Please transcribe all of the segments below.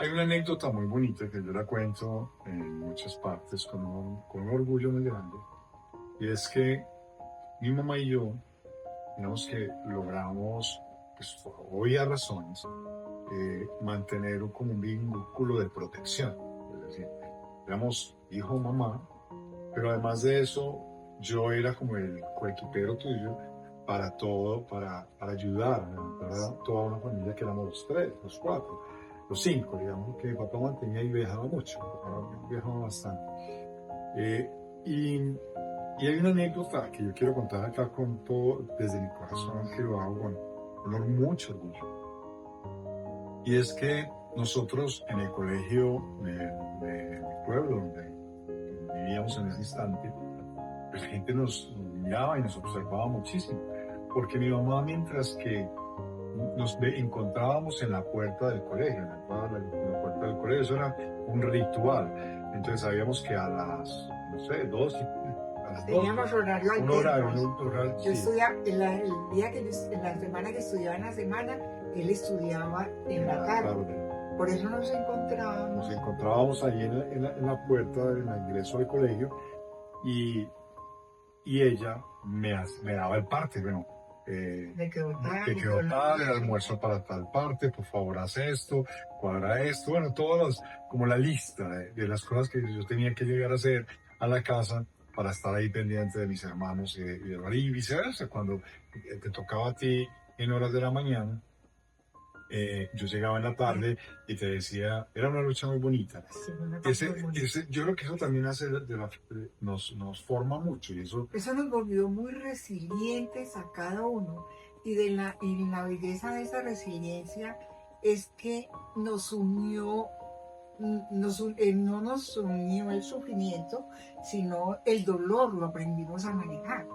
Hay una anécdota muy bonita que yo la cuento en muchas partes con un orgullo muy grande, y es que mi mamá y yo, digamos que logramos, pues por obvias razones, mantener como un vínculo de protección. Es decir, éramos hijo, mamá, pero además de eso, yo era como el coequipero tuyo para todo, para ayudar, para toda una familia que éramos los tres, los cuatro, los cinco, digamos, que mi papá mantenía y viajaba mucho, mi papá viajaba bastante. Eh, y, y hay una anécdota que yo quiero contar acá con todo, desde mi corazón, que lo hago con mucho orgullo. Y es que nosotros en el colegio de mi pueblo, donde vivíamos en ese instante, pues la gente nos miraba y nos observaba muchísimo, porque mi mamá, mientras que encontrábamos en la puerta del colegio, en la puerta del colegio, eso era un ritual. Entonces sabíamos que a las, no sé, a las 12, Teníamos horario un alterno. horario, un horario, Yo sí, estudiaba, el día que en la semana que estudiaba en la semana, él estudiaba en en la la tarde. tarde. Por eso nos encontrábamos. Nos encontrábamos ahí en la puerta del ingreso al colegio, y, y ella me daba el parte, bueno, Me quedó te tarde, quedó tal, el almuerzo para tal parte, por favor haz esto, cuadra esto, bueno, como la lista de las cosas que yo tenía que llegar a hacer a la casa para estar ahí pendiente de mis hermanos y viceversa, cuando te tocaba a ti en horas de la mañana, yo llegaba en la tarde y te decía, era una lucha muy bonita. sí, una cosa muy bonita. Yo creo que eso también nos forma mucho, y eso. Eso nos volvió muy resilientes a cada uno. Y la belleza de esa resiliencia es que nos unió, no nos unió el sufrimiento, sino el dolor, lo aprendimos a manejar.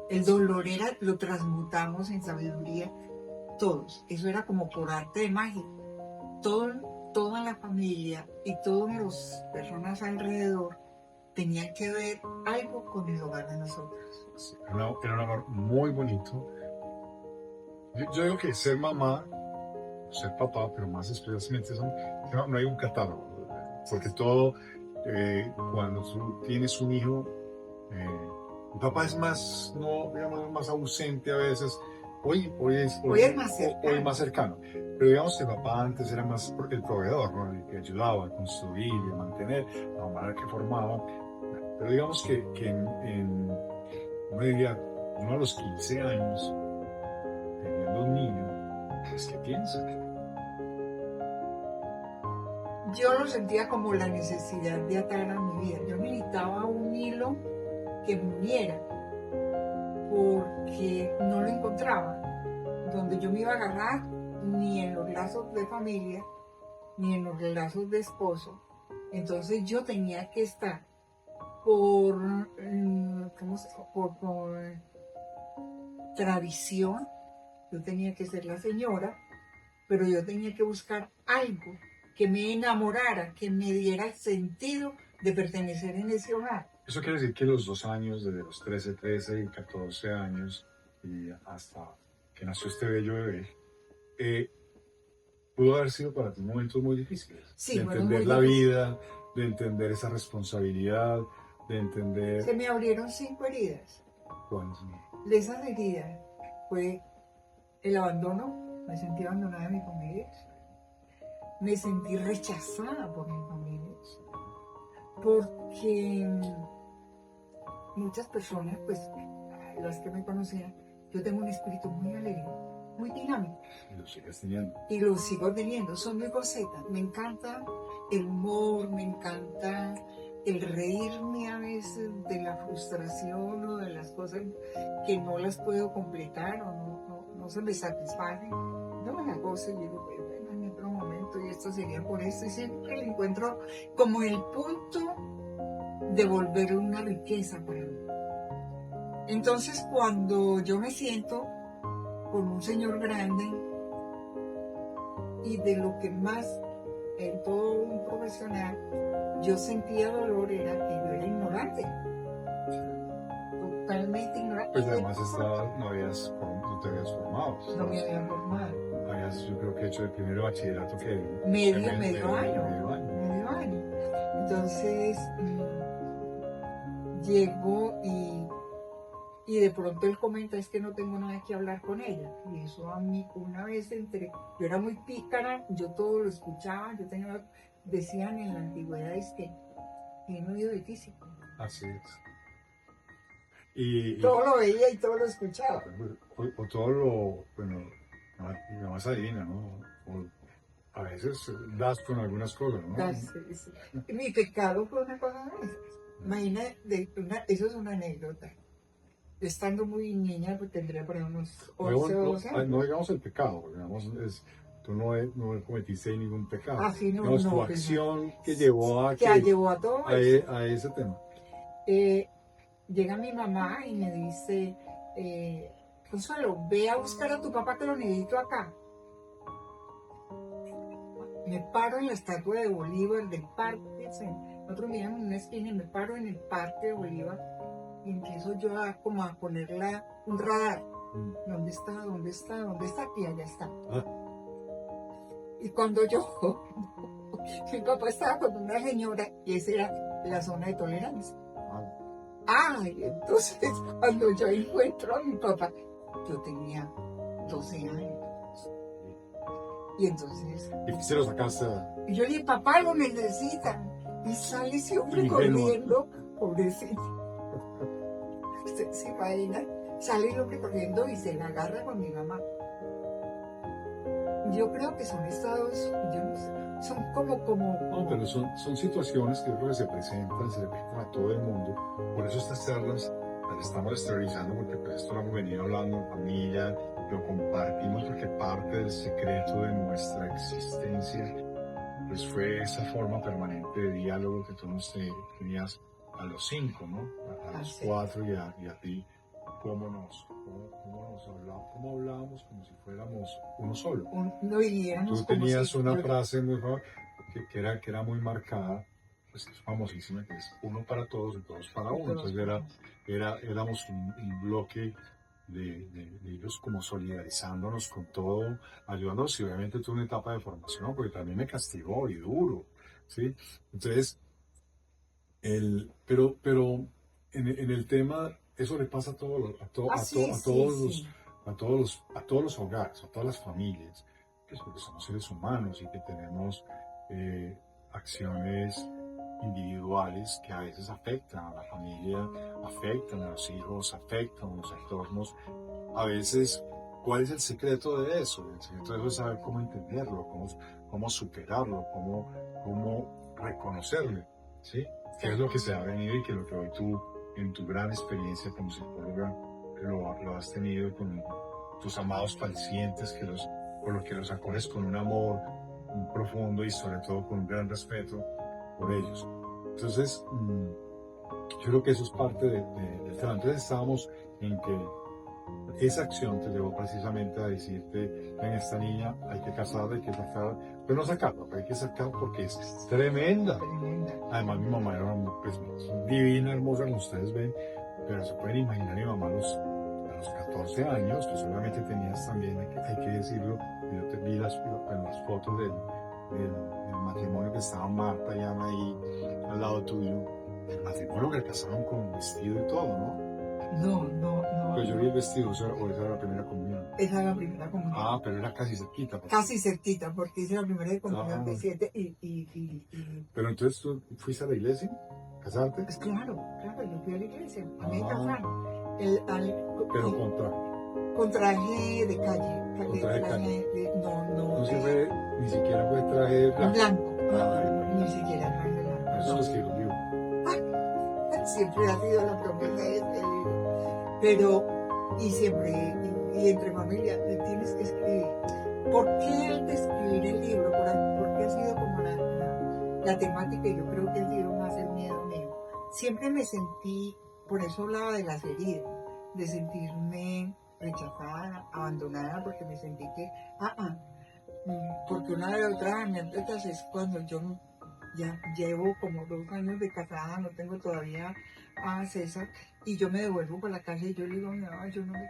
El dolor lo transmutamos en sabiduría todos. Eso era como por arte de magia. Toda la familia y todas las personas alrededor tenían que ver algo con el hogar de nosotros. Sí, era un amor muy bonito. Yo digo que ser mamá, ser papá, pero más especialmente no hay un catálogo, porque todo, cuando tú tienes un hijo, el papá es más, no, digamos, más ausente a veces. Hoy es más Hoy cercano. más cercano. Pero digamos que el papá antes era más el proveedor, ¿no? El que ayudaba a construir y a mantener, la mamá era la que formaba. Pero digamos que uno diría, uno a los 15 años, teniendo un niño, pues ¿qué piensa? Yo lo sentía como la necesidad de atar a mi vida. Yo necesitaba un hilo que me uniera porque no lo encontraba. Donde yo me iba a agarrar, ni en los lazos de familia, ni en los lazos de esposo. Entonces yo tenía que estar por, por tradición, yo tenía que ser la señora, pero yo tenía que buscar algo que me enamorara, que me diera el sentido de pertenecer en ese hogar. Eso quiere decir que los 2 años, desde los 13 y 14 años, y hasta que nació este bello bebé, eh, pudo haber sido para ti momentos muy difíciles, Sí, de bueno, entender muy la difícil. vida, de entender esa responsabilidad, de entender Se me abrieron 5 heridas. cuáles. De esas heridas fue el abandono, me sentí abandonada de mi familia, me sentí rechazada por mi familia, porque muchas personas, pues las que me conocían, yo tengo un espíritu muy alegre, muy dinámico. Y lo sigues teniendo. Y lo sigo teniendo, son muy gocetas. Me encanta el humor, me encanta el reírme a veces de la frustración o de las cosas que no las puedo completar o no se me satisfacen. No me las gozo y digo, bueno, en otro momento y esto sería por esto. Y siempre le encuentro como el punto de volver una riqueza para mí. Entonces, cuando yo me siento con un señor grande y de lo que más en todo un profesional yo sentía dolor era que yo era ignorante, totalmente ignorante. Pues además no te habías formado. No me había formado. yo creo que he hecho el primer bachillerato que medio año. medio año. Entonces llego y de pronto él comenta, es que no tengo nada que hablar con ella. Y eso a mí, una vez yo era muy pícara, yo todo lo escuchaba, decían en la antigüedad es que tiene oído de físico. Así es. Y Todo lo veía y todo lo escuchaba. o todo lo, bueno, nada más adivina, ¿no? O a veces das con algunas cosas, ¿no? Entonces, mi pecado fue una cosa de esas. Imagina, eso es una anécdota. Yo estando muy niña, pues tendría por ahí unos 11 o 12 años. No digamos el pecado, digamos, tú no cometiste ningún pecado. Ah, sí, no, Digamos, no, tu pues, acción que llevó a que llevó a todo eso. a ese tema. Llega mi mamá y me dice, Consuelo, ve a buscar a tu papá que lo necesito acá. Me paro en la estatua de Bolívar del parque. Nosotros miramos en una esquina y me paro en el parque de Bolívar y empiezo yo como a ponerla un radar. ¿Dónde está? ¿Dónde está? ¿Dónde está? Y allá está. Ah. Y cuando yo, mi papá estaba con una señora y esa era la zona de tolerancia. Entonces cuando yo encuentro a mi papá, yo tenía 12 años. Y entonces... ¿Y se lo sacaste? Y yo le dije, papá, lo necesitan. Y sale ese hombre corriendo, pobrecito. Usted se imagina, sale el hombre corriendo y se la agarra con mi mamá. Yo creo que son estados, yo no sé, son como... No, pero son situaciones que yo creo que se presentan a todo el mundo. Por eso estas charlas las estamos exteriorizando, porque pues esto lo hemos venido hablando en familia, lo compartimos porque parte del secreto de nuestra existencia pues fue esa forma permanente de diálogo que tú nos tenías a los 5, ¿no? A los 4 y a ti. ¿Cómo hablábamos como si fuéramos uno solo? Tú tenías una frase muy que era muy marcada, pues es famosísima, que es uno para todos y todos para uno. Entonces éramos un bloque de ellos como solidarizándonos con todo, ayudándonos, y obviamente tuve una etapa de formación, porque también me castigó y duro, ¿sí? Entonces, pero en el tema, eso le pasa a todos los hogares, a todas las familias, pues porque somos seres humanos y que tenemos acciones individuales que a veces afectan a la familia, afectan a los hijos, afectan a los entornos. A veces, ¿cuál es el secreto de eso? El secreto de eso es saber cómo entenderlo, cómo superarlo, cómo reconocerlo, ¿sí? ¿Qué es lo que se ha venido y que lo que hoy tú, en tu gran experiencia como psicóloga, lo has tenido con tus amados pacientes, por los que los acoges con un amor profundo y sobre todo con un gran respeto por ellos? Entonces, yo creo que eso es parte del tema. Entonces estábamos en que esa acción te llevó precisamente a decirte, ven, esta niña hay que casarla, hay que sacarla, pero no sacarla, pero hay que sacarla porque es tremenda. Además mi mamá era pues, divina, hermosa, como ustedes ven, pero se pueden imaginar mi mamá a los 14 años, pues obviamente tenías también, hay que decirlo, yo te vi las fotos del matrimonio que estaba Marta y Ana ahí al lado tuyo, el matrimonio que casaron con vestido y todo, ¿no? No. Pues yo vi el vestido, o esa era la primera comunión. Esa era la primera comunión. Pero era casi cerquita. Casi cerquita, porque hice la primera comunión de 7 Pero entonces tú fuiste a la iglesia, ¿casarte? Pues claro, yo fui a la iglesia, a mí me casaron. Pero con traje de calle. Con traje de calle. No. No sirve, ni siquiera fue traje blanco. Ni siquiera traje blanco. Eso es que lo digo. Siempre ha sido la promesa de este libro. Pero, y siempre, y entre familia, tienes que escribir. ¿Por qué el de escribir el libro? Porque ha sido como la temática, y yo creo que el libro más el miedo mío. Siempre me sentí, por eso hablaba de las heridas, de sentirme rechazada, abandonada, porque me sentí que, porque una de las otras anécdotas es cuando yo ya llevo como 2 años de casada, no tengo todavía a César, y yo me devuelvo por la casa y yo le digo a mi mamá, yo no me